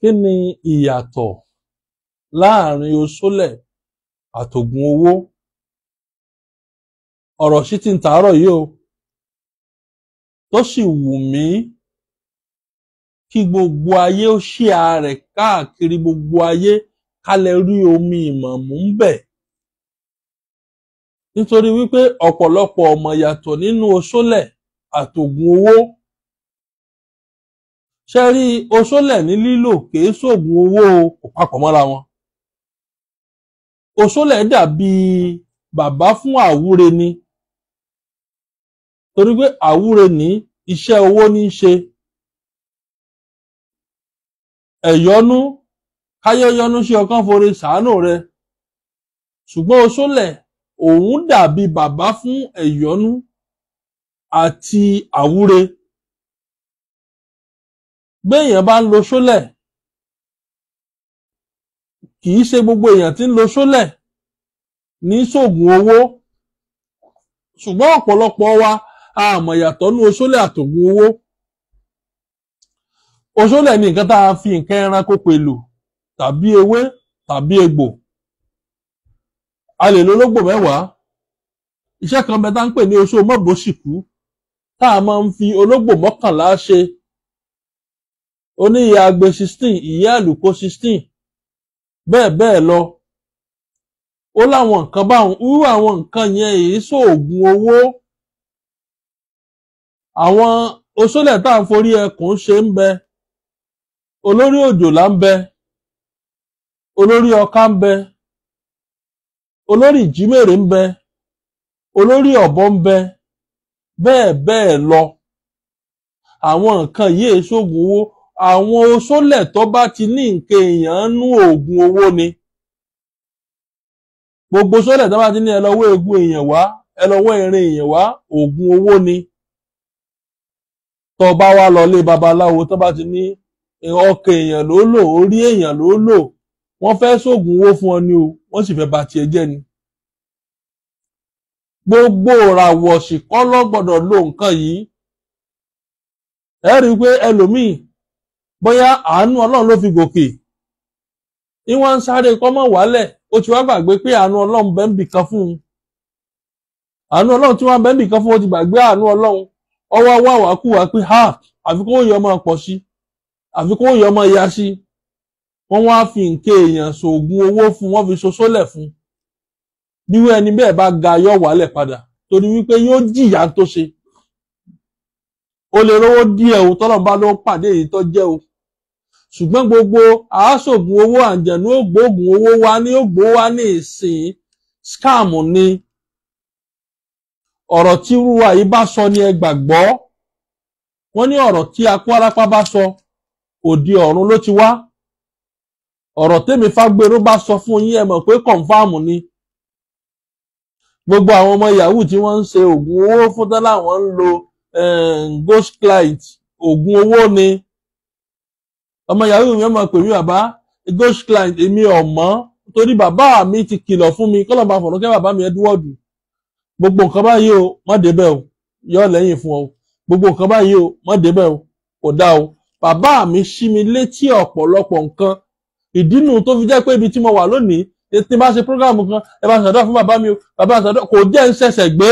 Kí ni ìyàtọ̀ láàrin oṣólẹ̀ àtògùn owó? Ọ̀rọ̀ sì ti ń tàárọ̀ yìí o, tó sì wù mí kí gbogbo ayé ó share rẹ̀ káàkiri gbogbo ayé ká lè rí omi ìmọ̀ mú ń bẹ̀. Nítorí wípé ọ̀pọ̀lọpọ̀ ọmọ yàtọ̀ nínú oṣólẹ̀ àtògùn owó. Ṣé rí oṣólẹ̀ ní lílò kìí ṣògùn owó kò papọ̀ mọ́ra wọn. Oṣólẹ̀ dàbí bàbá fún àwúre ni. Torí pé àwúre ní iṣẹ́ owó ní í ṣe. Ẹ̀yọ́nú káyọ́yọ́nú sí ọkàn forí ṣàánú rẹ. Ṣùgbọ́n oṣólẹ̀ òun dàbí bàbá fún ẹ̀yọ́nú àti àwúre. Béèyàn bá ń lo ṣólẹ̀, kìí ṣe gbogbo èèyàn tí ń lo ṣólẹ̀ ní ṣògùn owó. Ṣùgbọ́n ọ̀pọ̀lọpọ̀ wa a mọ̀ yàtọ̀ nínú oṣólẹ̀ àtògùn owó. Oṣólẹ̀ ni nǹkan tá a fi nǹkan ẹranko pèlò tàbí ewé tàbí egbò. A lè lo ológbò 10. Iṣẹ́ kan bẹ tá ń pè ní oṣó mọ́bòsìkú tá a máa ń fi ológbò 11 ṣe. Oníyẹ agbe 16, ìyẹ́ àlùkò 16, bẹ́ẹ̀ bẹ́ẹ̀ lọ. Ó láwọn nǹkan báwọn, irú àwọn nǹkan yẹn èyí ṣògùn owó. Àwọn oṣólẹ̀ tá à ń forí ẹkùn ṣe ń bẹ, olórí òjòlá ń bẹ, olórí ọká ń bẹ, olórí ìjímèrè ń bẹ, olórí ọ̀bọ ń bẹ, bẹ́ẹ̀ bẹ́ẹ̀ lọ. Àwọn nǹkan yìí ṣògùn owó. Àwọn oṣólẹ̀ tó bá ti ní nǹkan èèyàn nú ògùn owó ni. Gbogbo oṣólẹ̀ tó bá ti ní ẹ lọ wá egun èèyàn wá, ẹ lọ wá erin èèyàn wá, ògùn owó ni. Tó bá wá lọ lé babaláwo tó bá ti ní ọkàn èèyàn ló lò, orí èèyàn ló lò, wọ́n fẹ́ ṣògùn owó fún ọ ni o, wọ́n sì fẹ́ bà tiẹ̀ jẹ́ ni. Gbogbo ìràwọ̀ sì kọ́ ló gbọ́dọ̀ lo nǹkan yìí. Ẹ rí i pé ẹlòmíì bóyá àánú Ọlọ́run ló fi gòkè. Ìwọ́n ń sáré kọ́mọ̀ wálẹ̀, ó ti wá gbàgbé pé àánú Ọlọ́run bẹ́ ń bì kan fún un. Àánú Ọlọ́run tí wọ́n bẹ́ ń bì kan fún un, ó ti gbàgbé àánú Ọlọ́run. Ọwọ́ wà wá kú wá pé àfikún òye ọmọ pọ̀ sí, àfikún òye ọmọ ya sí. Wọ́n wá fi nǹkan èèyàn ṣògùn owó fún, wọ́n fi ṣoṣólẹ̀ fún. Bí wọ́n ẹni bẹ́ẹ̀ bá ga yọ wálẹ̀ padà, torí wípé yóò jìyà tó ṣe. Ó lè rówó díẹ̀ o, tọ́lọ́run bá ló pàdé èyí tó jẹ́ o. Ṣùgbọ́n gbogbo àásògùn owó àǹjẹ̀nú ògbóògùn owó wa ní ògbó wa ní ìsìn scam ni. Ọ̀rọ̀ tí rúwa yìí bá sọ ni ẹ gbàgbọ́. Wọ́n ní ọ̀rọ̀ tí Akúárápá bá sọ, òdi ọ̀run ló ti wá. Ọ̀rọ̀ tèmi Fágbéró bá sọ fún yín ẹ mọ̀ pé kọ̀ǹfàmù ni. Gbogbo àwọn ọmọ yahoo tí wọ́n ń ṣe ògùn owó fún tán láwọn ń lo ghost client, ògùn owó ni. Ọmọ yahoo mi mọ̀ pé mi bàbá ghost client èmi ọ̀mọ́ torí bàbá mi ti kìlọ̀ fún mi kọ́lọ̀ bá fọ̀nà kẹ́ bàbá mi Edward. Gbogbo nǹkan báyìí o má débẹ̀ o, yọ lẹ́yìn fún ọ. Gbogbo nǹkan báyìí o má débẹ̀ o, kò dá o. Bàbá mi ṣí mi létí ọ̀pọ̀lọpọ̀ nǹkan. Ìdínú tó fi jẹ́ pé ibi tí mo wà lónìí, tí bá ṣe program kan, ẹ bá ṣàdúrà fún bàbá mi o, bàbá ṣàdúrà, kò jẹ́ ń ṣẹ̀ṣẹ̀ gbé,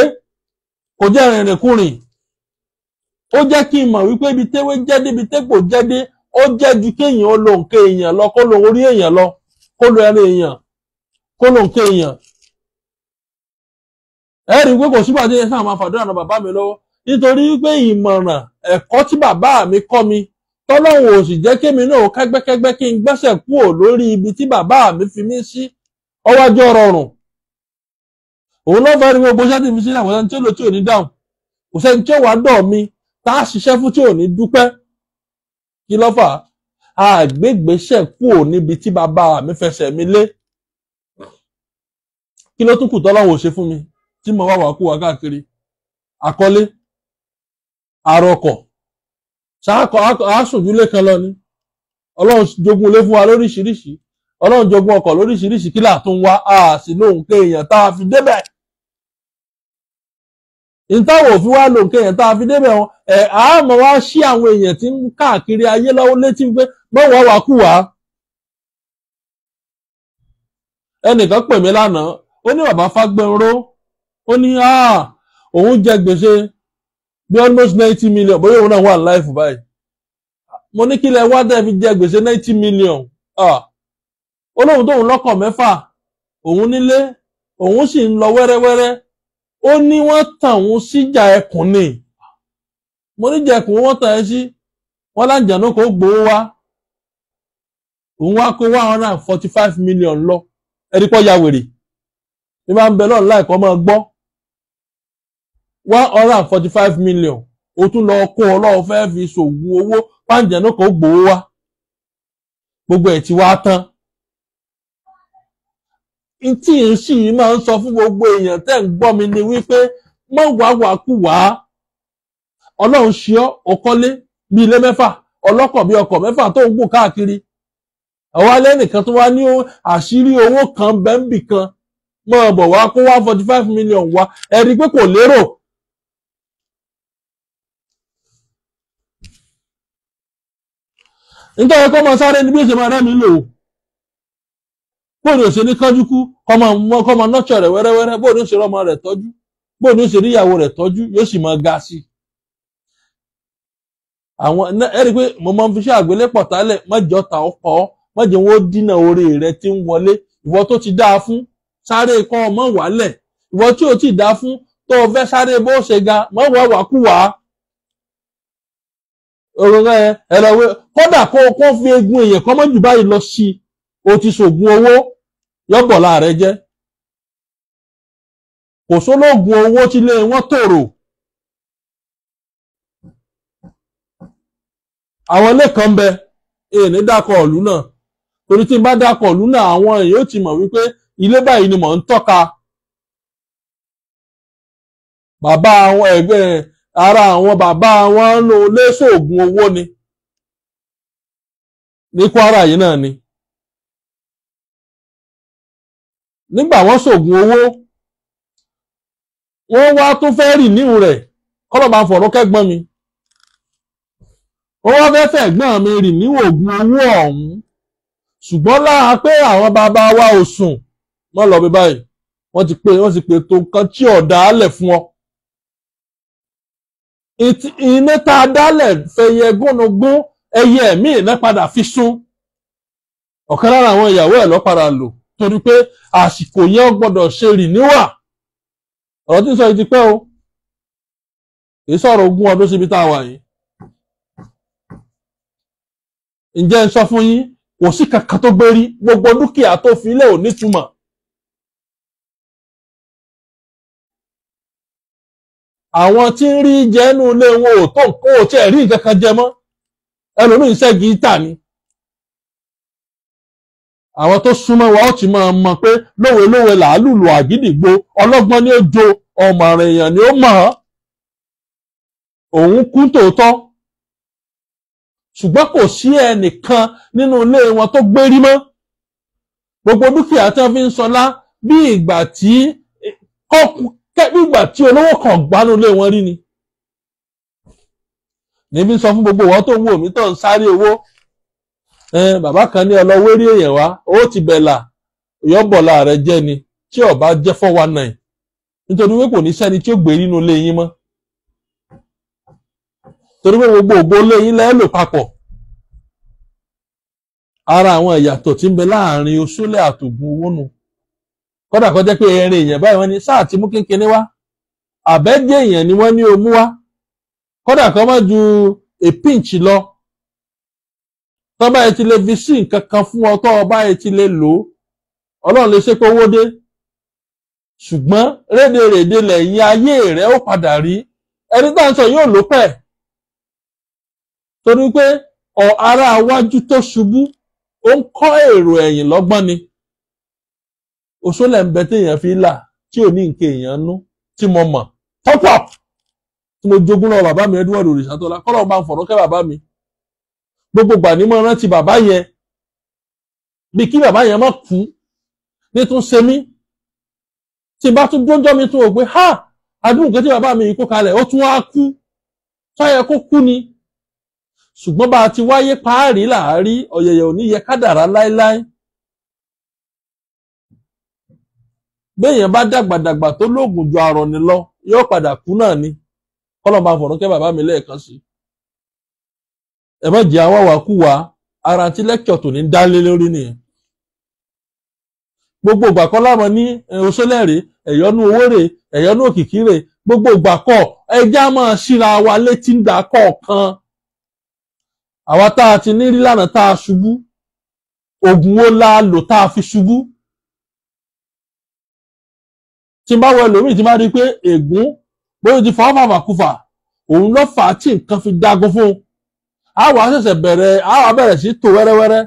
kò jẹ́ rìnrìn kúrìn. Ó jẹ́ kí n mọ̀ wípé ibi téwé jẹ́dé, ibi tégbò jẹ́dé, ó jẹ́ ju kéèyàn ó lo nǹkan èèyàn lọ, kó lo orí èèyàn lọ, kó lo ẹran èèyàn, kó lo nǹkan èèyàn. Ẹ rí i pé kò sígbà tí ẹ sáà máa fàdúrà ran bàbá mi lọ́wọ́. Nítorí wípé ìmọ̀ràn ẹ̀kọ́ tí bàbá mi kọ́ mi, tọ́lọ́run ò sì jẹ́ kémi náà kẹ́gbẹ́kẹ́gbẹ́ kí n gbẹ́sẹ̀ kúrò lórí ibi tí bàbá mi fi mí sí, ọwájọ́ rọrùn. Òun ló fẹ́ rí gbogbo iṣẹ́ tí mi sí àwọn ẹni tí ó lò tí ò ní dáhùn. Kò sẹ́ni tí ó wá dọ̀ mi tá a ṣiṣẹ́ fún tí ò ní dúpẹ́. Kí ló fà á? Àgbégbèsẹ̀ kúrò níbi tí bàbá mi fẹsẹ̀ mi lé. Kí ló tún kù tọ́lọ́run ò ṣe fún mi tí mo wá wà kú wa káàkiri? Àkọlé, àrọkọ̀, àásùnjúlé kan lọ ni. Ọlọ́run jogún ilé fún wa lóríṣiríṣi. Ọlọ́run jogún ọkọ̀ lóríṣiríṣi, kí là tún wá sí lóhùn kéèyàn tá a fi débẹ̀. Ìtawọ̀ fi wá lóhùn kéèyàn tá a fi débẹ̀ wọn. Àmọ́ wá sí àwọn èèyàn tí ń káàkiri ayé lọ́wọ́ létí pé mọ́wọ́ wà kú wá. Ẹnìkan pè mí lánàá ó ní bàbá Fágbẹ́nró ó ní òun jẹ gbèsè bí almost 90 million bóyá òun náà wà láìfù báyìí. Mo ní kí lẹ wá dẹ́ fi jẹ gbèsè 90 million. Ó lóun tóun lọ́kọ̀ 6 òun nílé òun sì ń lọ wẹ́rẹ́wẹ́rẹ́. Ó ní wọ́n tàn òun síjà ẹkùn ni. Mo ní jẹ ẹkùn wọ́n tàn ẹ́ sí. Wọ́n láǹjànú kò gbowó wá. Òun wá kó 145 million lọ. Ẹni pọ́ ya wèrè. Ní bá ń bẹ lọ́nà láìkọ́ máa gbọ́. 145 million. Ó tún lọ kó ọlọ́run fẹ́ fi ṣògùn owó páǹjànú kò gbowó wá. Gbogbo ẹ̀ ti wá tán. Tí n sì máa ń sọ fún gbogbo èèyàn tẹ́ ń gbọ́ mi ni wípé mọ́ wá kú wá. Ọlọ́run ṣe ọ́ ọkọ́lé bí ilé 6 ọlọ́kọ̀ bí ọkọ̀ 6 tó ń gùn káàkiri. Àwọn alẹ́ nìkan tó wá ní àṣírí owó kan bẹ́ńbì kan mọ́ bọ̀ wá kó 145 million wá ẹ̀rí pé kò lérò. Nítorí kọ́ mọ sáré ní bí èsè máa rẹ́ mi lò ó. Bóòdì òṣè ní kánjú kú kọ́mọ nọ́ọ̀ṣọ̀ rẹ̀ wẹ́rẹ́wẹ́rẹ́ bóòdì òṣè rọ́mọ rẹ̀ tọ́jú bóòdì òṣè ríyàwó rẹ̀ tọ́jú yóò sì máa ga sí. Àwọn ẹ̀rí pé mo máa ń fi ṣe àgbélépọ̀ tálẹ̀ mọ́jọ́ ta ọkọ̀ mọ́jọ́ wọn ó dínà orí rẹ̀ tí ń wọlé ìwọ tó ti dáa fún sáré kọ́ ọmọ wálẹ̀ ìwọ tí ò tí ì dáa fún tó o fẹ́ sáré bó ṣe ga mọ́ wà kú wá. Kódà kó fi egun èèyàn kọ́ mọ́jù báyìí lọ sí o ti ṣògùn owó yọ́bọ̀ láàrẹ jẹ́. Kò sólógùn owó tí lé wọ́n tòrò. Àwọn ilé kan bẹ ní dákọ̀ ìlú náà torí tí n bá dákọ̀ ìlú náà àwọn èèyàn ó ti mọ̀ wípé ilé báyìí ni mò ń tọ́ka. Bàbá àwọn ẹgbẹ́ ara àwọn bàbá wọn ń lo lé ṣògùn owó ni ní Kwara yìí náà ni. Nígbà wọ́n ṣògùn owó wọ́n wá tó fẹ́ rì níhù rẹ̀ kọ́lọ̀ máa fọ̀rọ̀ kẹ́gbọ́n mi. Wọ́n wá fẹ́ gbọ́n mi rì níhù ògùn owó ọ̀hún ṣùgbọ́n lára pé àwọn bàbá wa ò sùn mọ́ lọ bí báyìí wọ́n ti pè tó nǹkan tí ọ̀dà álẹ̀ fún ọ. Iná tá a dálẹ̀ fẹyẹ gúnnugún ẹyẹ ẹ̀mí iná padà fi sún. Ọ̀kan lára àwọn ìyàwó ẹ̀ lọ padà lò torí pé àsìkò yẹn gbọ́dọ̀ ṣe rì níwà. Ọ̀rọ̀ tí ń sọ yìí ti pẹ́ o. Kì í sọ̀rọ̀ 20 ọdún síbi tá a wà yìí. Ǹjẹ́ ń sọ fún yín kò sí kankan tó gbérí gbogbo dúkìá tó fi ilẹ̀ ò nítumọ̀. Àwọn tí ń rí jẹ inú ilé wọn ò tó nǹkan ò tí ẹ̀ rí nǹkan kan jẹ mọ́. Ẹlòmíín ṣẹ́gi ìta ni. Àwọn tó súnmọ́ wa ó ti máa mọ̀ pé lówe làálùlù àgídìgbò ọlọ́gbọ́n ni ó jo ọmọràn èèyàn ni ó mọ̀ ọ́. Òun kú tòótọ́. Ṣùgbọ́n kò sí ẹnìkan nínú ilé wọn tó gbérí mọ́. Gbogbo dúkìá tí wọ́n fi ń sọlá bí ìgbà tí olówó kan gbanú ilé wọn rí ni. Níbi sọ fún gbogbo wọn tó ń wò mí tó ń sáré owó. Bàbá kan ní ọlọ́wọ́ rí èèyàn wá ó ti bẹ̀là ìyọ́bọ̀lá rẹ̀ jẹ́ ni tí ọba jẹ́ 419 nítorí wípé kò ní sẹ́ni tí ó gbé nínú ilé yín mọ́. Torí pé gbogbo ògbó ilé yín lẹ́lò papọ̀. Ara àwọn ìyàtọ̀ tí ń bẹ láàrin oṣólẹ̀ àtògùn owó nù. Kódà kó jẹ́ pé ẹrin èèyàn báyìí wọ́n ní sáà tí mú kínkínní wá àbẹ́jẹ́ èèyàn ni wọ́n ní o mú wá. Kódà kó má ju a pinch lọ. Tọ́ba ẹ ti lè fi sí nǹkan kan fún ọ tọ́ba ẹ ti lè lò ó Ọlọ́run lè ṣe pé owó dé ṣùgbọ́n rédèrèdè lẹ́yìn ayé rẹ̀ ó padà rí ẹni tá ń sọ yóò lò pẹ̀ torí pé ara iwájú tó ṣubú ó ń kọ́ èrò ẹ̀yìn lọ́gbọ́n ni. Òṣòlẹ̀ ń bẹ téèyàn fi là tí ò ní nǹkan èèyàn nú tí mo mọ̀ tọ́pọ̀ tí mo jogún lọ bàbá mi Edward Òrìṣàtọ́lá kọ́lọ́ bá ń fọ̀rọ̀ kẹ́ bàbá mi. Gbogbo gbà ní mo rántí bàbá yẹn bí kí bàbá yẹn má kú ní tún ṣe mí tí bá tún dójọ́ mi tún wò pé àdúgbò nǹkan tí bàbá mi yìí kó kalẹ̀ ó tún wá kú sọ́yẹ kó kú ni ṣùgbọ́n bá a ti wáyé páàrí láàárí ọ̀yẹ̀yẹ̀ ò ní yẹ kádàrá láéláé. Béèyàn bá dàgbàdàgbà tó lóògùn ju àrọ̀ ni lọ yóò padà kú náà ni. Kọ́lọ́n bá fọ̀rọ̀ kẹ́ bàbá mi lẹ́ẹ̀kan sí. Ẹ má jẹ́ àwọn àwàkúwà ara tí lẹ́kṣọ̀ tò ní dálé lórí nìyẹn. Gbogbo ìgbà kọ́ láwọn ní oṣólẹ́rè ẹ̀yọ́nú owó rè ẹ̀yọ́nú òkìkí rè gbogbo ìgbà kọ́ ẹjẹ́ á máa ṣíra wa létí ńgbà kọ̀ọ̀kan. Àwa tá a ti ní rí lánàá tá a ṣubú ògùn wo la lò tá a fi ṣubú. Tí n bá wọ ẹlòmíì tí n bá rí pé ègún bóyá ti fọwọ́ fàfàkùfà òun ló fà á tí nǹkan fi dágun fún un. Àwa bẹ̀rẹ̀ sí tò wẹ́rẹ́wẹ́rẹ́.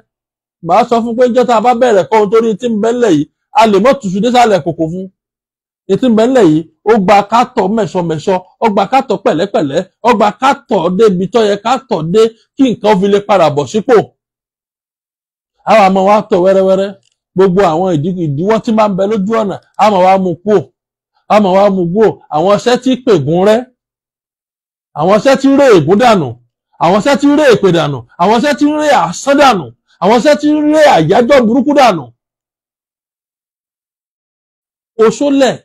Màá sọ fún pé jọ́ta bá bẹ̀rẹ̀ kọ́ ohun torí tí ń bẹ́ńlẹ̀ yìí a lè mọ́ tùṣù désàlẹ̀ kòkò fún. Tí ń bẹ́ńlẹ̀ yìí ó gba kátọ̀ mẹ̀ṣọmẹ̀ṣọ ó gba kátọ̀ pẹ̀lẹ́pẹ̀lẹ́ ó gba kátọ̀ débi tó yẹ kátọ̀ dé kí nǹkan fi lè padà bọ̀ sípò. Àwa máa wá tọ̀ wẹ́rẹ́wẹ́rẹ́ gbogbo àwọn ìdíwọ́ tí máa ń bẹ lójú ọ̀nà a máa wá mú kúò àwọn iṣẹ́ tí pègún rẹ́ àwọn iṣẹ́ tí ré ègún dànù àwọn iṣẹ́ tí ré èpè dànù àwọn iṣẹ́ tí ré àsán dànù àwọn iṣẹ́ tí ré àyájọ́ burúkú dànù. Oṣólẹ̀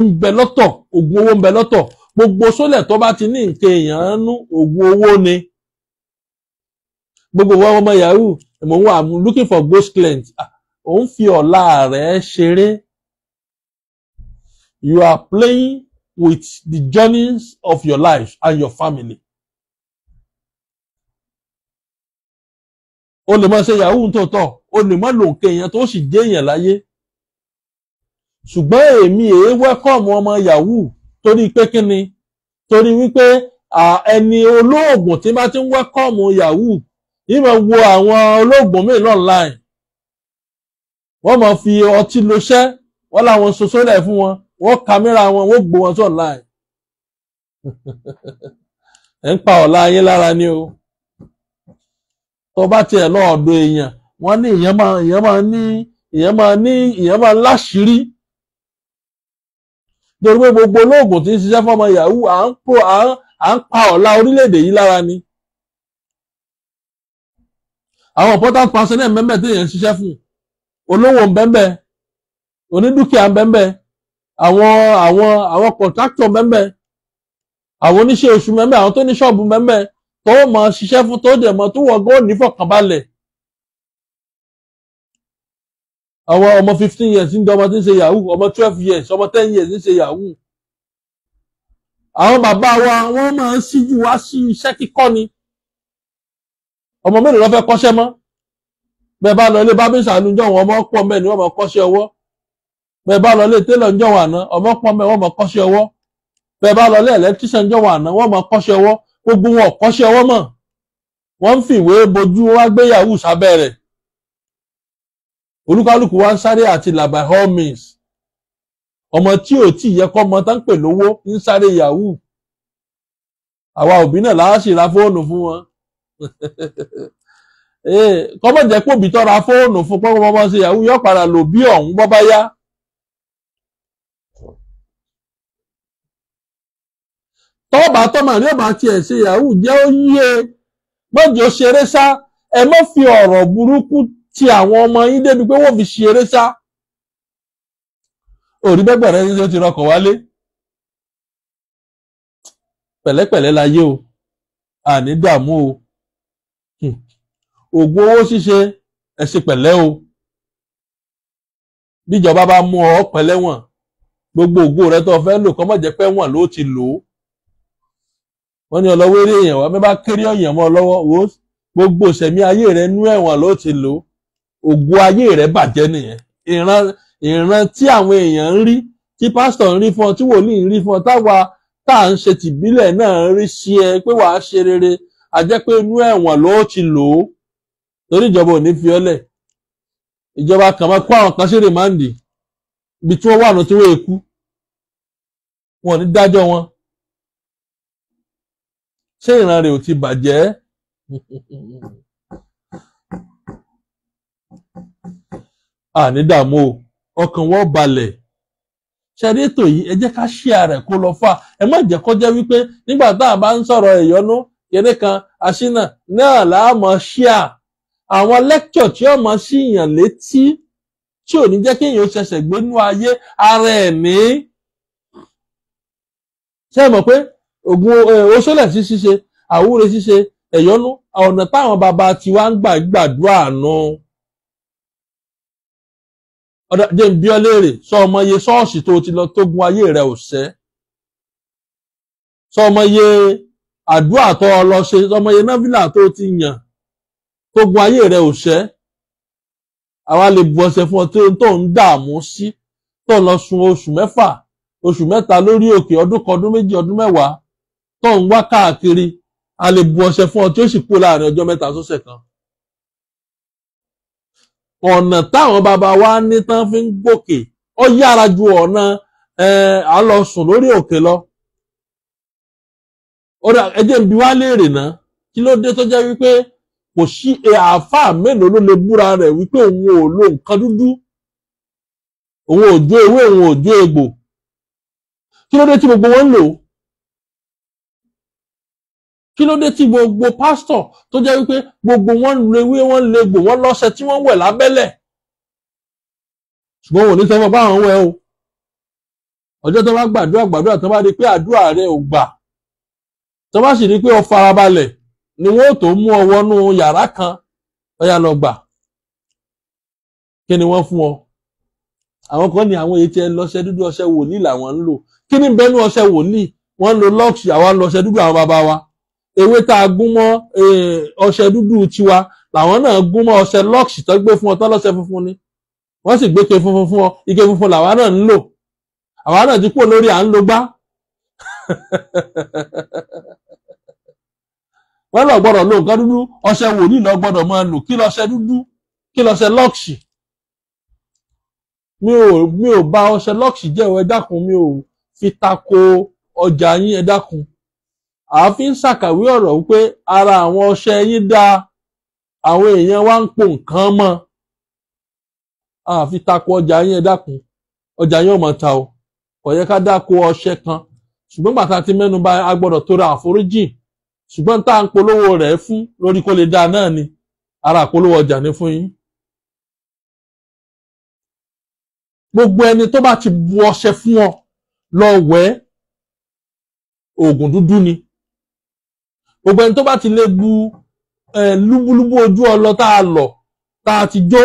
ń bẹ lọ́tọ̀ ògùn owó ń bẹ lọ́tọ̀ gbogbo oṣólẹ̀ tó bá ti ní nǹkan èèyàn nú ògùn owó ni. Gbogbo wọn ọmọ yahoo mo wà I'm looking for ghost clients. Òun fi ọ̀la rẹ̀ ṣeré. You are playing with the journeys of your life and your family. O lè máa ṣe yahoo tó tọ̀ o lè máa lò nǹkan èèyàn tó sì jẹ́ èèyàn láyé. Ṣùgbọ́n èmi wẹ́kọ̀mù ọmọ yahoo torí pé kí ni torí wípé ẹni olóògùn tí bá ti ń wẹ́kọ̀mù yahoo yìí máa wo àwọn olóògùn míì online. Wọ́n máa fi ọtí lọṣẹ́ wọ́n láwọn sosólẹ̀ fún wọn wọ́n kámẹ́rà wọn wọ́n gbó wọn sí online. Ẹ ń pa ọ̀la yín lára ni o. Tó bá tiẹ̀ lọ́ọ̀dọ̀ èèyàn wọ́n ní ìyẹn máa láṣìírí. Torí pé gbogbo olóògùn tí ń ṣiṣẹ́ fọ́mọ yahoo à ń pa ọ̀la orílẹ̀-èdè yìí lára ni. Àwọn important personnel mẹ́mẹ́ tí èèyàn ń ṣiṣẹ́ fún olówó ń bẹ́ẹ̀ onídùkìá ń bẹ́ẹ̀ àwọn contractor mẹ́mẹ́ àwọn oníṣẹ́ oṣù mẹ́mẹ́ àwọn tó ní ṣọ́ọ̀bù mẹ́mẹ́ tó máa ṣiṣẹ́ fún tó dẹ̀ mọ́ tó wọ́n gó nífọ̀kànbalẹ̀. Àwọn ọmọ 15 years ń dọ́mọ tí ń ṣe yahoo ọmọ 12 years ọmọ 10 years ń ṣe yahoo. Àwọn bàbá wa wọ́n máa ń ṣíjú wá sí iṣẹ́ kíkọ́ ni. Ọmọ mélòó ló fẹ́ kọ́ṣẹ́ mọ́? Bẹ́ẹ̀ bá lọ ilé bábísà lóúnjọ́ wọn ọmọ pọ̀ mẹ́ ni wọ́n máa kọ́ṣẹ́ ọwọ́. Bẹ́ẹ̀ bá lọ ilé télọ̀ ńjọ́ wọn àná ọmọ pọ̀ mẹ́ wọ́n máa kọ́ṣẹ́ ọwọ́. Bẹ́ẹ̀ bá lọ ilé ẹ̀lẹ́tíríṣàn ńjọ́ wọn àná wọ́n máa kọ́ṣẹ́ ọwọ́. Gbogbo wọn kọ́ṣẹ́ ọwọ́ mọ́. Wọ́n ń fìwé bojú wá gbé yahoo sábẹ́ rẹ̀. Olúkálùkù wá ń sáré àti là by all means. Ọmọ tí ò tí yẹ kọ́ ọmọ tán pè lówó ń sáré yahoo. Àwa òbí náà láá sì ra fóònù fún wọn. Kọ́mọ̀ jẹ́ pé òbí tó ra fóònù fún pọ́npọ́n ọmọ ṣe yahoo yóò padà lò bí ọ̀hún bọ́ bá yá. Tọ́ọ̀bà tọ́mà ní ọba tiẹ̀ ṣe yahoo jẹ́ ó yíye mọ́jọ́ ṣeré sá ẹ má fi ọ̀rọ̀ burúkú ti àwọn ọmọ yín débi pé wọ́n fi ṣeré sá. Òrí bẹ́gbẹ̀rẹ́ ní ó ti rọkọ̀ wálé. Pẹ̀lẹ́pẹ̀lẹ́ láyé o àní dààmú o. Ògùn owó ṣíṣe ẹ ṣe pẹ̀lẹ́ o. Bíjọba bá mú ọ pẹ̀lẹ́wọ̀n gbogbo ògo rẹ tó fẹ́ lò kọ́ mọ̀ jẹ́ pé wọ́n ló ti lò ó. Wọ́n ní ọlọ́wọ́ eré èèyàn wá mẹ́bá kéré ọ̀yàn mọ́ lọ́wọ́ wo gbogbo ìṣẹ̀mí ayé rẹ nú ẹ̀wọ̀n ló ti lò ó. Ògo ayé rẹ bàjẹ́ nìyẹn. Ìran tí àwọn èèyàn ń rí tí pásítọ̀ ń rí fún ọ tí wòlíì ń rí fún ọ táwa tá à ń ṣe tìbílẹ̀ náà ń rí sí ẹ pé wàá ṣe rere a jẹ́ pé inú ẹ̀wọ̀n ló ti lò ó. Torí ìjọba ò ní fi ọ́lẹ̀. Ìjọba kàn máa kó àwọn kan sí rìmáǹdì ibi tí wọ́n wà ní tí wọ́n èkú. Wọn ò ní dájọ́ wọn. Ṣé ìran rẹ̀ ò ti bàjẹ́? Àní dààmú o, ọkàn wọn balẹ̀. Ṣẹ́rí ètò yìí ẹ jẹ́ ká share rẹ̀ kó lọ fà. Ẹ má jẹ́ kó jẹ́ wípé nígbà tá a bá ń sọ̀rọ̀ ìyọnú kíní kan aṣínà náà láàmọ́ ṣíà àwọn lecture tí ó mọ̀ sí ìyàn létí tí ò ní jẹ́ kí èèyàn ṣẹ̀ṣẹ̀ gbénú ayé ara ẹ̀ ní. ṣé ẹ mọ̀ pé ògùn oṣólẹ̀ sí ṣíṣe àwúre ṣíṣe ẹ̀yọ́nú ọ̀nà táwọn bàbá tiwa ń gbàdúrà nù. ọ̀dà jẹ́ ń bi ọ́ léèrè sọ ọmọ iye ṣọ́ọ̀ṣì tó ti lọ tó gun ayé rẹ̀ ò ṣẹ́ sọ ọmọ iye àdúrà tó lọ ṣe sọ ọmọ iye náfìlà tó ti yàn tó gun ayé rẹ̀ ò ṣẹ́ àwa lè bu ọṣẹ fún ọ tó ń dààmú sí tó lọ sun oṣù mẹ́fà oṣù mẹ́ta lórí òkè ọdún kan ọdún méjì ọdún mẹ́wàá tó ń wá káàkiri a lè bu ọṣẹ fún ọ tí ó sì kú láàrin ọjọ́ mẹ́ta sọ́sẹ̀ kan. ọ̀nà táwọn bàbá wa ní tán fi ń gòkè ó yára ju ọ̀nà à lọ sùn lórí òkè lọ. ẹ jẹ́ n bi wá léèrè náà kí ló dé tó jẹ́ wípé kò sí àáfàá mélòó ló lè búra rẹ̀ wípé òun ò lo nǹkan dúdú òun ò jó ewé òun ò jó egbò kí ló dé tí gbogbo wọn ń lò ó kí ló dé tí gbogbo pásítọ̀ tó jẹ́ wípé gbogbo wọn ń lo ewé wọn ń lo egbò wọn lọ́ṣẹ tí wọ́n wẹ̀ lábẹ́lẹ̀ ṣùgbọ́n wọn ò ní sọ fún ọba àwọn wẹ̀ o ọjọ́ tó bá gbàdúrà tó bá rí pé àdúrà rẹ̀ ò gbà tó bá sì rí pé ó farabalẹ̀ ni wọ́n ó tó mú ọ wọnú yàrá kan ọyá lọ gbà kí ni wọ́n fún ọ àwọn kan ní àwọn ètò ọṣẹ dúdú ọṣẹ wòlíì làwọn ń lò kí ni bẹnu ọṣẹ wòlíì wọ́n ń lo lọ́ọ̀ṣì àwa ń lo ọṣẹ dúdú àwọn bàbá wa ewé tá a gún mọ́ ọṣẹ dúdú tiwa làwọn náà gún mọ́ ọṣẹ lọ́ọ̀ṣì tó gbé fún ọ tán lọ́ṣẹ funfun ni wọ́n sì gbé ike funfun fún ọ ike funfun làwa náà ń lò àwa náà ti kúrò lórí à ń lo gbá wọ́n lọ gbọ́dọ̀ lo nǹkan dúdú ọṣẹ wòlíì lọ gbọ́dọ̀ máa lò kí lọṣẹ dúdú kí lọṣẹ lọ́ọ̀ṣì mi ò bá ọṣẹ lọ́ọ̀ṣì jẹ́ ẹ dákun mi ò fi tako ọjà yín ẹ dákun àáfin ṣàkàwé ọ̀rọ̀ wípé ara àwọn ọṣẹ yín dá àwọn èèyàn wá ń po nǹkan mọ́ àfi tako ọjà yín ẹ dákun ọjà yín ò mọ̀ ta o kò yẹ ká dáko ọṣẹ kan ṣùgbọ́n bàtà ti mẹ́nu bà a gbọ́dọ̀ tó ra àforíjì ṣùgbọ́n tá à ń polówó rẹ̀ fún lórí kó lè dáa náà ni ara àpolówó ọjà ní fún yín. gbogbo ẹni tó bá ti bu ọṣẹ fún ọ lọ wẹ̀ oògùn dúdú ni gbogbo ẹni tó bá ti lè bu lúbúlúbú ojú ọlọ tá a lọ tá a ti jó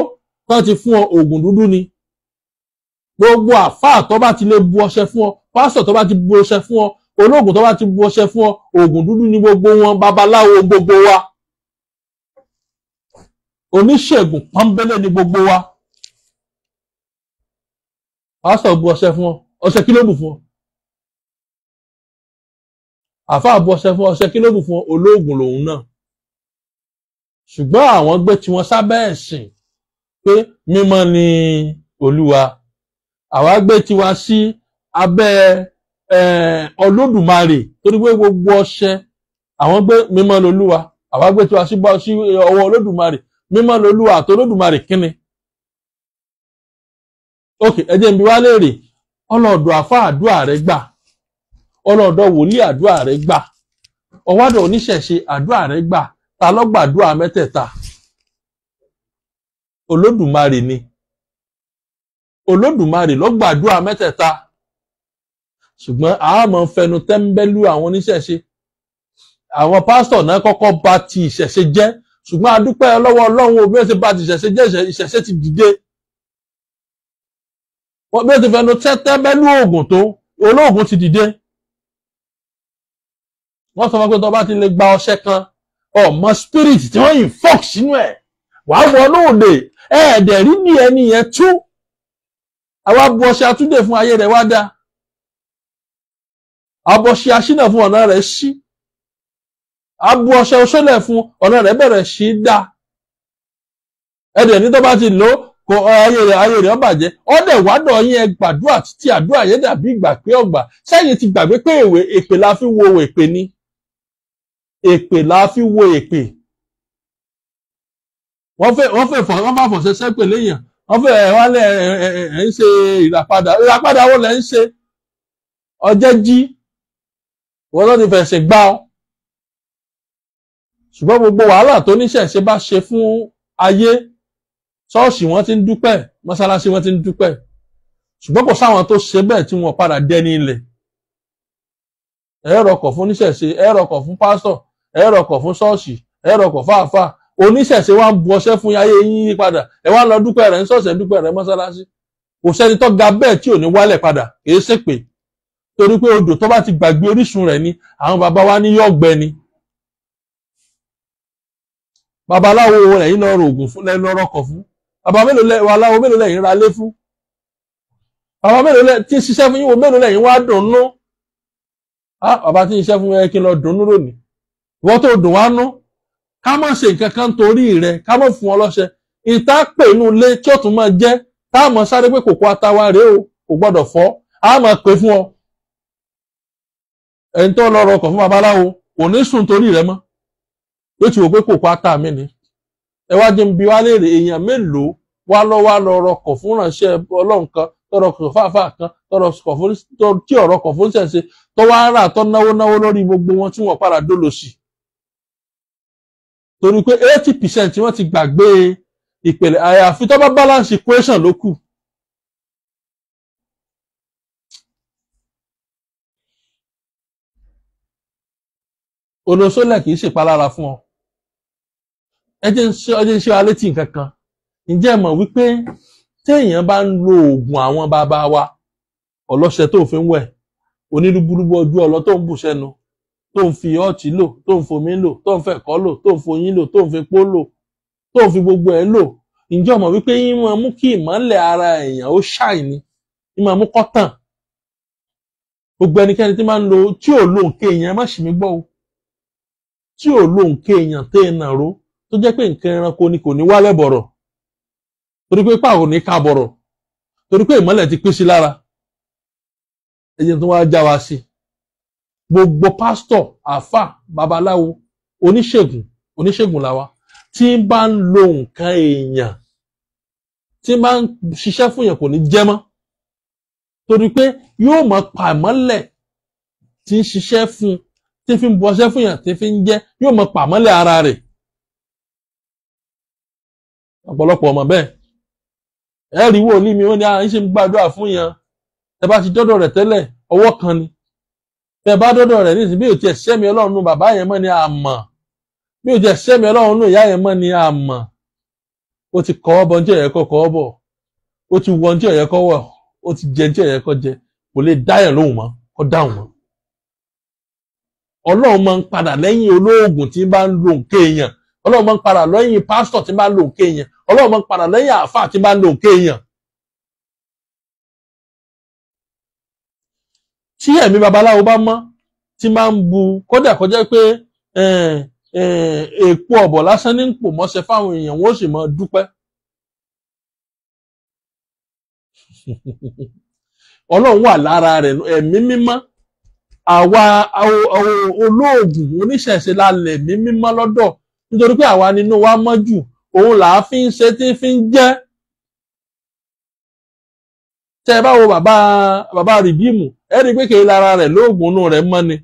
tó ti fún ọ oògùn dúdú ni gbogbo àfáà tó bá ti lè bu ọṣẹ fún ọ pásítọ̀ tó bá ti bu ọṣẹ fún ọ olóògùn tó bá ti bu ọṣẹ fún ọ oògùn dúdú ni gbogbo wọn babaláwo gbogbo wa oníṣègùn pọ́nbélé ni gbogbo wa pásítọ̀ bu ọṣẹ fún ọ ọṣẹ kí ló bù fún ọ àfáà bu ọṣẹ fún ọ ọṣẹ kí ló bù fún ọ olóògùn lòun náà ṣùgbọ́n àwọn gbé tiwọn sábẹ́ ẹ̀sìn pé mímọ́ ni Olúwa àwa gbé tiwa sí abẹ́ Olódùmarè torí pé gbogbo ọṣẹ àwọn gbé mímọ́ lolúwa àwa gbé tiwa sí ọwọ́ Olódùmarè mímọ́ lolúwa àti Olódùmarè kíni. ok ẹ jẹ́ n bi wá léèrè ọlọ́ọ̀dọ̀ àfáà àdúrà rẹ gbà ọlọ́ọ̀dọ̀ wòlíì àdúrà rẹ gbà ọwádọ̀ oníṣẹ̀ṣe àdúrà rẹ gbà ta ló gbàdúrà mẹ́tẹ̀ẹ̀ta Olódùmarè ni Olódùmarè ló gbàdúrà mẹ́tẹ̀ẹ̀ta ṣùgbọ́n a máa ń fẹnu tẹ́ḿbẹ́lú àwọn oníṣẹ̀ṣe àwọn pásítọ̀ náà kọ́kọ́ bà ti ìṣẹ̀ṣe jẹ́ ṣùgbọ́n a dúpẹ́ lọ́wọ́ Ọlọ́run bí ó ti bà ti ìṣẹ̀ṣe jẹ́ ìṣẹ̀ṣe ti dìde wọ́n bí ó ti fẹnu tẹ́ḿbẹ́lú oògùn tó olóògùn ti dìde wọ́n sọ fún pé tó bá ti lè gba ọṣẹ kan ọmọ spirit tí wọ́n yìn fọ́ọ̀k sínú ẹ̀ wàá wọ lóòdè ẹ̀ẹ́dẹ̀ rí ní ẹni yẹn tú àwa bu ọṣẹ àtúndè fún ayé rẹ̀ wá dá abọ́ṣe aṣínà fún ọ̀nà rẹ̀ ṣí abu ọṣẹ oṣólẹ̀ fún ọ̀nà rẹ̀ bẹ̀rẹ̀ sí dá ẹ̀dẹ̀ ní tó bá ti lò kó ayé rẹ̀ ó bàjẹ́ ọ̀dẹ̀ wádọ̀ yín ẹ gbàdúrà títí àdúrà yẹn dàbí ìgbà pé ọgbà sẹ́yìn ti gbàgbé pé èpè la fi wo èpè ni èpè la fi wo èpè wọ́n bá fọ̀ṣẹ́ sẹ́pè léèyàn wọ́n fẹ́ wálé ẹ̀ ń ṣe ìràpadà wo lẹ́ ń ṣe ọjẹ́ jí wọ́n lọ́ ní fẹ̀sẹ̀ gbá ọ ṣùgbọ́n gbogbo wàhálà tó níṣẹ̀ṣe bá ṣe fún ayé ṣọ́ọ̀ṣì wọ́n ti ń dúpẹ́ mọ́sálásí wọ́n ti ń dúpẹ́ ṣùgbọ́n kò sáwọn tó ṣe bẹ́ẹ̀ tí wọ́n padà dẹni ilẹ̀ ẹ̀rọ ọkọ̀ fún oníṣẹ̀ṣe ẹ̀rọ ọkọ̀ fún pásítọ̀ ẹ̀rọ ọkọ̀ fún ṣọ́ọ̀ṣì ẹ̀rọ ọkọ̀ fún àáfà oníṣẹ̀ṣe wá ń bu ọṣẹ́ fún ayé yín yí padà ẹ wá lọ dúpẹ́ rẹ̀ ń ṣọ̀ṣẹ̀ dúpẹ́ rẹ̀ mọ́sálásí kò sẹ́ni tó ga bẹ́ẹ̀ tí ò ní wálẹ̀ padà kìí ṣèpè torí pé odò tó bá ti gbàgbé orísun rẹ̀ ni àwọn bàbá wa ní yọ̀gbẹ ni babaláwo lẹ́yìn lọ rògùn fún lẹ́nu ọrọ̀kọ̀ fún bàbá aláwo mélòó lẹ́yìn ra lé fún bàbá mélòó lẹ́yìn tí ń ṣiṣẹ́ fún yín wo mélòó lẹ́yìn wá dùn nú bàbá tí ń ṣiṣẹ́ fún ẹ kí n lọ dùn nú lónìí ìwọ́n tó dùn wá nú ká má ṣe nǹkan kan torí rẹ̀ ká má fún ọ lọ́ṣẹ ìta pè inú ilé tí ó tún máa jẹ́ tá a mọ̀ sáré pé kòkó atawa rèé o kò gbọ́dọ̀ fọ́ a máa pè fún ọ ẹni tó lọ rọkọ̀ fún babaláwo kò ní sùn torí rẹ̀ mọ́ yóò ti wò pé kòkó ata mi ni ẹ wá jẹ́ bí wá léèrè èèyàn mélòó wá lọ rọkọ̀ fún ránṣẹ́ ọlọ́run kan tó rọkọ̀ fáfá kan tí ọ̀rọ̀ kọ̀ fún ṣẹ̀ṣe tó wá rà tó náwó lórí gbogbo wọn tí wọ́n padà dólòsì torí pé 80% wọ́n ti gbàgbé ìpele àyàfi tó bá balance equation ló kù olóṣòlẹ̀ kìí ṣèpalára fún ọ ẹ jẹ́ ń ṣe wa létí nǹkan kan ǹjẹ́ ẹ mọ̀ wípé téèyàn bá ń lo oògùn àwọn bàbá wa ọlọ́ṣẹ tó fi ń wẹ̀ onírúburúbu ojú ọlọ tó ń bù sẹ́nu tó ń fi ọtí lò tó ń fomi lò tó ń fẹ̀kọ́ lò tó ń foyín lò tó ń fi pó lò tó ń fi gbogbo ẹ̀ lò ǹjẹ́ o mọ̀ wípé yín máa mú kí ìmọ́lẹ̀ ara èèyàn ó ṣàìní yín máa mú kọ́tàn gbogbo ẹnikẹ́ni tí máa ń lo tí ò lo nǹkan èèyàn má ṣì mí gbọ́ o tí ò lo nǹkan èèyàn tẹ́ ẹ̀ nàró tó jẹ́ pé nǹkan ẹranko ni kò ní wálẹ̀ bọ̀rọ̀ torí pé pàrọ̀ ní ká bọ̀rọ̀ torí pé ìmọ́lẹ̀ ti pín sí lára ẹ̀jẹ̀ tó wá já wa sí gbogbo pásítọ̀ àfà babaláwo oníṣègùn làwa tí ń bá ń lo nǹkan èèyàn tí ń bá ń ṣiṣẹ́ fún èèyàn kò ní jẹ́ mọ́ torí pé yóò mọ̀ pa ìmọ́lẹ̀ tí ń ṣiṣẹ́ fún tí fi ń bọṣẹ́ fún èèyàn tí fi ń jẹ́ yóò mọ̀ pa ìmọ́lẹ̀ ara rẹ̀ ọ̀pọ̀lọpọ̀ ọmọ bẹ́ẹ̀ ẹ̀rí wòlíì mi ó ní àyín ṣe ń gbàdúrà fún yẹn tẹ bá ti dọ́dọ̀ rẹ̀ tẹ́lẹ̀ ọwọ́ kan ni tẹ bá dọ́dọ̀ rẹ̀ nísìnyí bí ò tiẹ̀ sẹ́mi ọlọ́run nù bàbá yẹn mọ́ ni àmọ́ bí ò tiẹ̀ sẹ́mi ọlọ́run nù ìyá yẹn mọ́ ni àmọ́ ó ti kọ́ ọ́ bọ́ ní tí ọ̀yẹ́ kọ́ kọ́ ọ́ bọ̀ ó ti wọ ní tí ọ̀yẹ́ kọ́ wọ̀ ó ti jẹ ní tí ọ̀yẹ́ kọ́ jẹ kò lè dá yẹn lóhùn mọ́ kó dáhùn mọ́ ọlọ́run máa ń padà lẹ́yìn olóògùn tí bá ń lo nǹkan èèyàn ọlọ́run máa ń padà lẹ́yìn pásítọ̀ tí bá ń lo nǹkan èèyàn ọlọ́run máa ń padà lẹ́yìn àáfàá tí bá ń lo nǹkan èèyàn tí ẹ̀mí babaláwo bá mọ́ tí máa ń bu kódà kó jẹ́ pé èpo ọ̀bọ̀ lásán ní pò mọ́ṣẹ́ fáwọn èèyàn wọ́n sì máa dúpẹ́ ọlọ́run wà lára rẹ̀ ẹ̀mí mímọ́ àwa olóògùn oníṣẹ̀ṣe lálẹ́ ẹ̀mí mímọ́ lọ́dọ̀ nítorí pé àwa nínú wa mọ́ jù òun là á fi ń ṣe tí fi ń jẹ́ tẹ́ ẹ bá wo bàbá rìdíìmù ẹ rí i pé kèé lára rẹ̀ lóògùn inú rẹ̀ mọ́ ni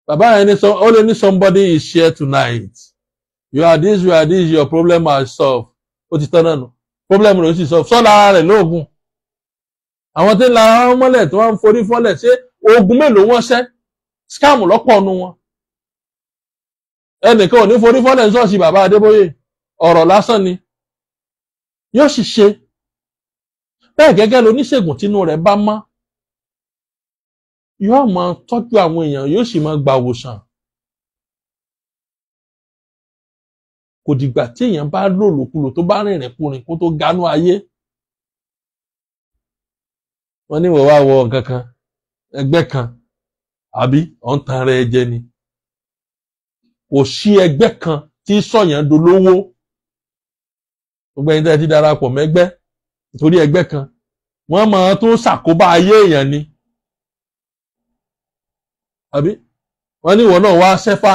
bàbá yẹn ní ó lè ní somebody is here tonight you are this your problem are solved ó ti tán náà nù problem rẹ̀ ó sì solve sọ́ lára rẹ̀ lóògùn àwọn tí ń lara wọn mọ́lẹ̀ tí wọ́n ń forí fọ́lẹ̀ ṣé oògùn mélòó wọ́n ṣẹ́ scam lọ́pọ̀ nu wọn ẹnìkan ò ní forí fọ́lẹ̀ ṣọ́ọ̀ṣì bàbá Adébóyè ọ̀rọ̀ lásán ni yóò sì ṣe bẹ́ẹ̀ gẹ́gẹ́ lóníṣègùn tínú rẹ̀ bá mọ́ yóò máa tọ́jú àwọn èèyàn yóò sì máa gba òwòsàn kò dìgbà tí èèyàn bá lòlòkulò tó bá rìnrìn kùnrin kó tó ganú ayé wọ́n ní wọ́n wá wọ nǹkan kan ẹgbẹ́ kan àbí ọ̀n tan ara ẹ jẹ ni kò sí ẹgbẹ́ kan tí sọ̀yàn dolówó gbogbo ẹni tẹ́ ti darapọ̀ mẹ́gbẹ́ nítorí ẹgbẹ́ kan wọ́n máa tó ṣàkóbá ayé èèyàn ni àbí wọ́n ní ìwọ náà wá ṣẹ́fá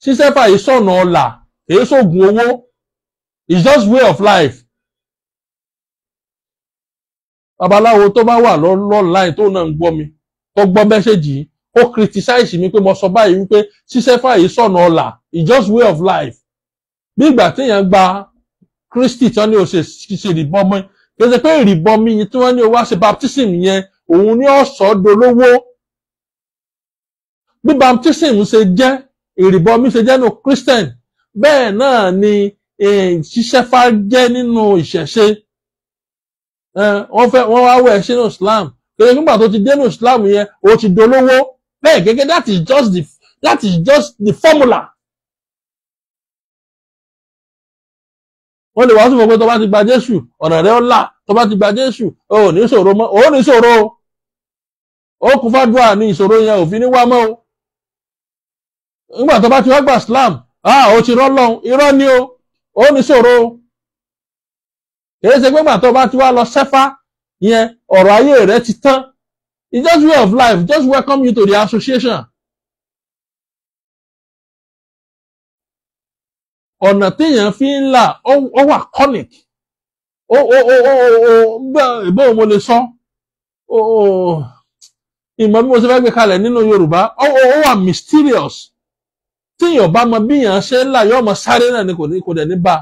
ṣíṣẹ́fà yìí sọ̀nà ọ̀la èyí sóògùn owó it's just way of life babaláwo tó bá wà lọ́nláìn tó náà ń gbọ́ mi tó gbọ́ mẹ́sẹ̀jì yìí ó criticize mi pé mo sọ báyìí wípé ṣíṣẹ́fà yìí sọ̀nà ọ̀la it's just way of life bí ìgbà téèyàn gba Kristi tí wọ́n ní o ṣe ìrìbọmi kì í ṣe pé ìrìbọmi yìí tí wọ́n ní o wá ṣe baptism yẹn òun ní ọ̀sọ́ dolówó bí baptism ṣe jẹ́ ìrìbọmi ṣe jẹ́ nínú Christian bẹ́ẹ̀ náà ni ṣíṣẹ́fà jẹ́ nínú ìṣẹ̀ṣe wọ́n wá wẹ̀ sínú Islam kèrè nígbà tó ti dénú Islam yẹn o ti dolówó bẹ́ẹ̀ gẹ́gẹ́ that is just the formula. Wọ́n lè wá sí fún pé tó bá ti gba Jésù ọ̀nà rẹ̀ ó là tó bá ti gba Jésù ó ní ìṣòro mọ́ ó ní ìṣòro ó kún fàdúrà ní ìṣòro yẹn òfin ní wá mọ́ o nígbà tó bá ti wá gba Islam ó ti rọ́lọ́run irọ́ ni ó ní ìṣòro kìí ṣe pé gbà tó bá ti wá lọ sẹ́fà yẹn ọ̀rọ̀ ayé rẹ̀ ti tán it's just way of life just welcome you to the association. Ọ̀nà téèyàn fi ń là ó wà conic bó mo lè sọ ìmọ̀ bí mo ṣe fẹ́ gbé kalẹ̀ nínú Yorùbá ó wà mysterious téèyàn bá mọ bí èèyàn ṣe ń là yóò mọ sáré náà ni kò dẹ̀ ní bá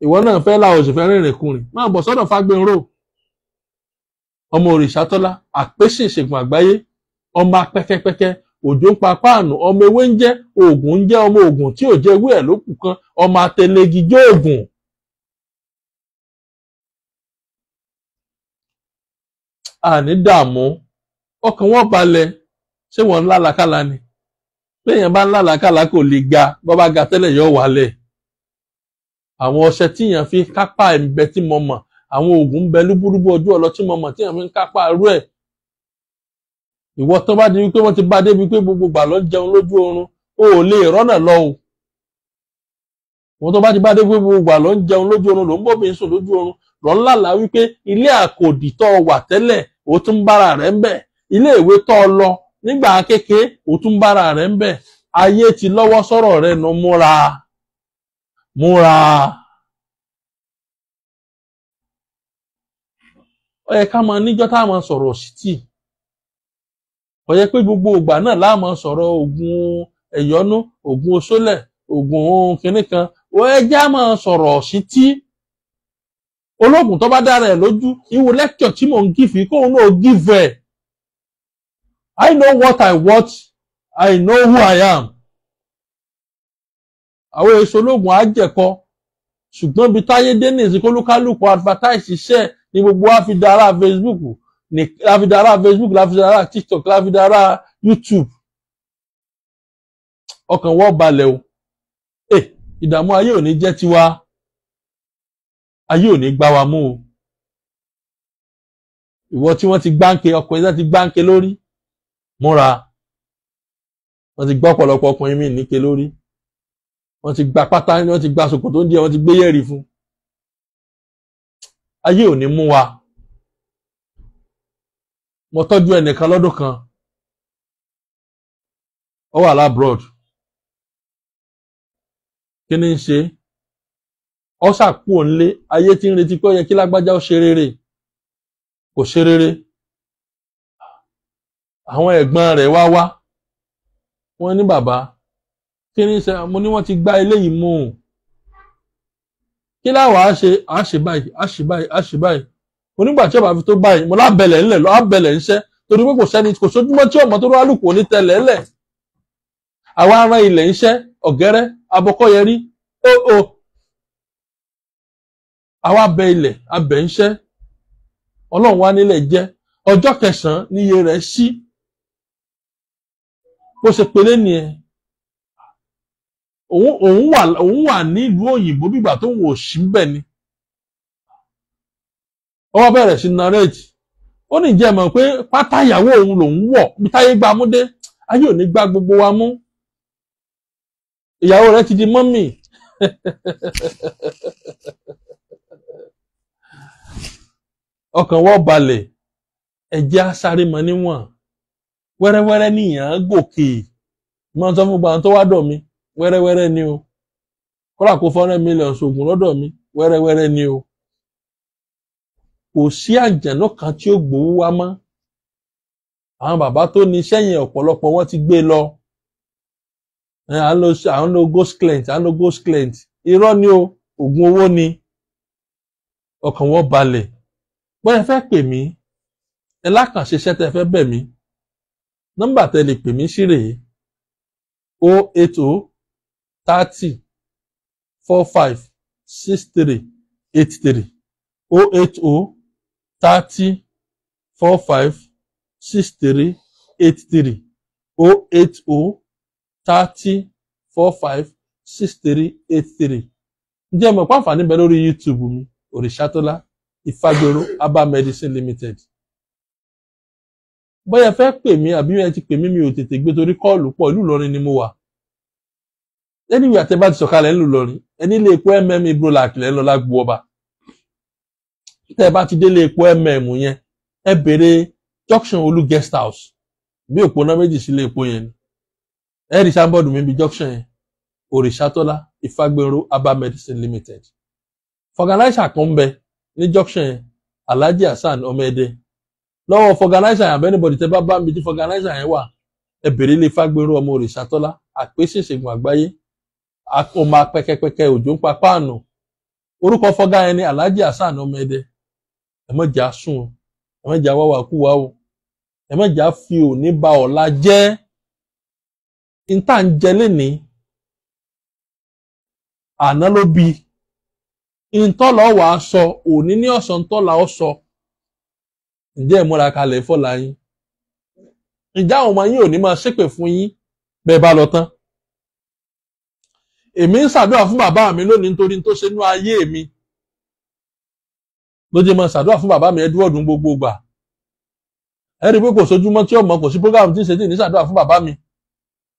ìwọ náà fẹ́ là òsì fẹ́ rìnrìn kùnrin máa bọ̀ sọ́dọ̀ Fágbénró ọmọ Òrìṣàtọ́lá àpèsè ìṣègùn àgbáyé ọmọ apẹ́kẹ́pẹ́kẹ́ òjò ń pa páànù ọmọ ewé ń jẹ́ oògùn ń jẹ́ ọmọ oògùn tí ò jẹ́ ewé ẹ̀ ló kù kan ọmọ àtẹlẹgì jẹ́ oògùn. àní dààmú ọkàn wọn balẹ̀ ṣé wọn ń lálàkàlà ni béèyàn bá ń lálàkàlà kò lè ga bọ́ bá ga tẹ́lẹ̀ yóò wálẹ̀. àwọn ọṣẹ tíyàn fi kápá ẹ̀ ń bẹ tí mo mọ̀ àwọn oògùn ń bẹ lúbúrúbú ojú ọlọ tí mo mọ̀ tíyàn fi ń kápá irú ẹ̀. Ìwọ tó bá di wípé wọ́n ti bá débi pé gbogbo gbà lọ jẹun lójú oorun o ò lè rọ́nà lọ o. Ìwọ tó bá ti bá débi pé gbogbo gbà lọ jẹun lójú oorun ló ń bọ̀ bí ń sùn lójú oorun lọ ń lálà wípé ilé àkòdì tó wà tẹ́lẹ̀ o tún bára rẹ̀ ń bẹ̀ ilé ìwé tó lọ nígbà kékeré o tún bára rẹ̀ ń bẹ̀ ayé ti lọ́wọ́ sọ̀rọ̀ rẹ̀ nù múra. Ó yẹ ká máa níjọ́ tá a máa sọ̀rọ̀ òsítì. Ó yẹ pé gbogbo ìgbà náà la máa sọ̀rọ̀ oògùn ẹ̀yọ́nú oògùn oṣólẹ̀ oògùn kìnnì kan ó yẹ já máa sọ̀rọ̀ òsítì. Olóògùn tó bá dára ẹ̀ lójú ìwò lecture tí mò ń gífì kóun náà give ẹ̀. I know what I want. I know who I am. Àwọn èso olóògùn àjẹkọ ṣùgbọ́n ibi táyé dé ní ìsìnkú olúkálùkù advertise iṣẹ́ ní gbogbo wa fi dára Facebook la fi dára Facebook la fi dára TikTok la fi dára YouTube. Ọkàn wọ́n balẹ̀ o ìdààmú ayé ò ní jẹ́ tiwa ayé ò ní gbá wa mú o. Ìwọ tí wọ́n ti gbáǹkè ọkùnrin náà ti gbáǹkè lórí múra wọ́n ti gbá ọ̀pọ̀lọpọ̀ ọkùnrin míì níke lórí wọ́n ti gba pátá wọ́n ti gba ṣòkòtò ń díẹ̀ wọ́n ti gbé yẹ̀rì fún. Ayé ò ní mú wa. Mo tọ́jú ẹnìkan lọ́dún kan ó wà lábroad kí ni ń ṣe ó ṣàkú òǹlé ayé tí ń retí pé ó yẹ kí lágbájá ó ṣe rere kò ṣe rere. Àwọn ẹ̀gbọ́n rẹ̀ wá wọ́n ní bàbá kí ni ṣe mo ní wọ́n ti gbá eléyìí mú un kí láwà á ṣe báyìí onígbà tí ọba fi tó báyìí mo lábẹ̀lẹ̀ ńlẹ̀ lọ ábẹ̀lẹ̀ ńṣẹ́ torí pé kò sójúmọ́ tí ọmọ tó rọ́ àlùkò ní tẹ̀lẹ̀ ńlẹ̀ àwa aràn ilẹ̀ ńṣẹ́ ọ̀gẹ́rẹ́ abọ́kọ́yẹrí àwa abẹ ilẹ̀ abẹ̀ ńṣẹ́ ọlọ́run wá nílẹ̀ jẹ́ ọjọ́ 9 níye rẹ̀ sí bó ṣe pelé nìyẹn òun wà nílùú òyìnbó bígbà tó ń wò sí bẹ́ẹ̀ ni ó wá bẹ̀rẹ̀ sí narrate ó ní jẹ́ mọ̀ pé pátá ìyàwó òun lòun wọ̀ bí táyé gbá mú dé ayé ò ní gbá gbogbo wa mú ìyàwó rẹ̀ ti di mọ́mì ọkàn wọ́n balẹ̀ ẹ̀jẹ̀ asáré mọ́ níwọ̀n wẹ́rẹ́wẹ́rẹ́ níyàn gòkè mọ́ sọ fún gbàǹ tó wá dọ̀ mi wẹ́rẹ́wẹ́rẹ́ ni o kọ́lá kó 400 million ṣògùn lọ́dọ̀ mi wẹ́rẹ́wẹ́rẹ́ ni o kò sí àjẹ̀nú kan tí ó gbowó wá mọ́ àwọn bàbá tó ní iṣẹ́ yẹn ọ̀pọ̀lọpọ̀ wọn ti gbé lọ. À ń lo ghost client irọ́ ni o, oògùn owó ni. Ọkàn wọn balẹ̀. Bóyá ẹ fẹ́ pè mí, ẹ lákànṣe iṣẹ́ tẹ́ fẹ́ bẹ̀ mí, nọ́mbà tẹ́ lè pè mí sí rèé 080 30 45 63 83 080 30 45 63 83 080 30 45 63 83. Ǹjẹ́ mọ̀ pé àǹfààní bẹ lórí YouTube mi, Òrìṣàtọ́lá Ìfágbèrò Herbal Medicine Limited. Bóyá ẹ fẹ́ pè mí àbí ẹ ti pè mí mi ò tètè gbé torí kọ́ọ̀lù pọ̀, ìlú Ìlọrin ni mo wà. Anyway, àtẹ bá ti sọ̀kalẹ̀ ìlú Ìlọrin, ẹni ilé epo Ibrolac lẹ́ ń lọ lágbo ọba. Tẹ́ bá ti délé epo yẹn, ẹ bèrè junction Olú guest house bí òpónà méjì sílé epo yẹn ni. Ẹ rí sáńbọ̀dù mi bí junction yẹn, Òrìṣàtọ́lá Ìfágbèrò Herbal Medicine Limited. Fọ̀gànáísà kan bẹ ní junction yẹn, Alhaji Hassan Ọmọẹdẹ. Lọ́wọ́ fọ̀gànáísà yẹn abẹ́nibọ̀dì tẹ́ bá mi tí fọ̀gànáísà yẹn wà, ẹ bèrè ilé Ìfágbèrò ọmọ Òrìṣàtọ́lá, àpèsèṣègùn àgbáyé, ọmọ apẹkẹpẹkẹ òjò ń pa páànù. Orúkọ fọ́gá yẹn ni Alhaji Hassan Ọmọẹdẹ. Ẹ má jà sùn, ẹ má jà wáwà kú wá o, ẹ má jà fi òní ba ọ̀la jẹ́. Ìta ń jẹ lénìí, àná ló bí. Ìtọ́lọ̀ wà á sọ, òní ní ọ̀sán tọ́là ó sọ. Ǹjẹ́ ẹ múra kalẹ̀ fọ́la yín? Ìjà àwọn ọmọ yín ò ní máa ṣépè fún yín bẹ́ẹ̀ bá lọ tán. Èmi ń ṣàdúrà fún bàbá mi lónìí nítorí tó ṣe nú ayé mi. Ló jẹ́ máa ṣàdúrà fún bàbá mi Edward gbogbo gbà. Ẹ rí pé kò sójúmọ́ tí ọmọ kò sí program tí ń ṣe tí ní ṣàdúrà fún bàbá mi.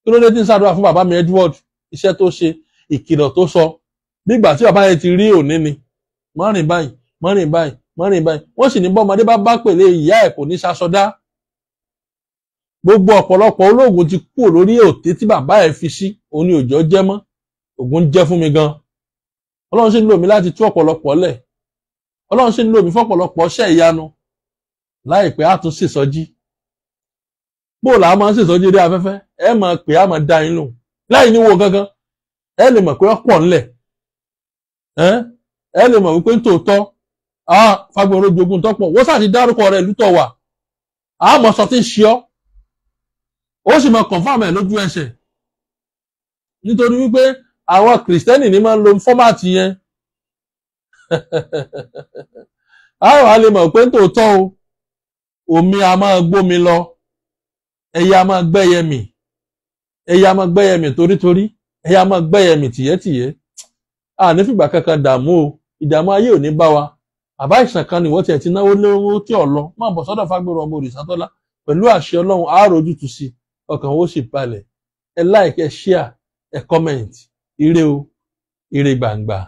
Kí ló dé tí ń ṣàdúrà fún bàbá mi Edward? Iṣẹ́ tó ṣe, ìkìlọ̀ tó sọ. Bí ìgbà tí bàbá yẹn ti rí òní ni. Mọ́rìn báyìí, mọ́rìn báyìí, mọ́rìn báyìí. Wọ́n sì ní bọ́mọdé bá pèlè ìyá ẹ̀ kò ní ṣaṣọdá. Gbogbo ọ̀pọ̀lọpọ̀ olóògùn ti kúrò lórí òté tí bàbá ẹ̀ fi sí, òun ni òjò jẹ́ mọ́. Ògùn jẹ́ fún mi gan. Ọlọ́run sì ń lò mí láti tú ọ̀pọ̀lọpọ̀ lẹ̀. Ọlọ́run sì ń lò mí fọ́pọ̀lọpọ̀ iṣẹ́ ìyanu. Láìpẹ́ á tún ṣèsọjí. Bóòlà á máa ń ṣèsọjí rí afẹ́fẹ́, ẹ máa pè á máa dá yín lò. Láì ní wo gangan, ẹ lè mọ̀ pé ó pọ̀ ńlẹ̀. Ẹ lè mọ̀ wípé tòótọ́, Fágbèrò jogún tọ́pọ̀, wọ́n sá ti dárúkọ rẹ̀ lútọ̀ wà. Àmọ́ sọ tí ń ṣe ọ́. Ó sì máa confirm ẹ̀ lójú ẹsẹ̀. Nítorí wípé àwọn kìrìsìtẹ́nì ní máa ń lo fọ́mátì yẹn. Àwọn a lè mọ̀ pé tòótọ́ o, omi a máa gbómi lọ, ẹyẹ a máa gbẹ́yẹ mì, ẹyẹ a máa gbẹ́yẹ mì torítorí, ẹyẹ a máa gbẹ́yẹ mì tìyẹ́tìyẹ́. A ní fìgbà kankan dààmú o, ìdààmú ayé ò ní bá wa. Àbá ìsàn kan ni wọ́n tiẹ̀ ti náwó lówó tí ò lọ, máa bọ̀ sọ́dọ̀ Fágbèrò ọmọ Òrìṣàtọ́lá pẹ̀lú àṣẹ Ọlọ́run àárò ojútùú sí, ọkàn ó sì balẹ̀. Ẹ like, ẹ share, ẹ comment. Ire o, ire gbàǹgbà.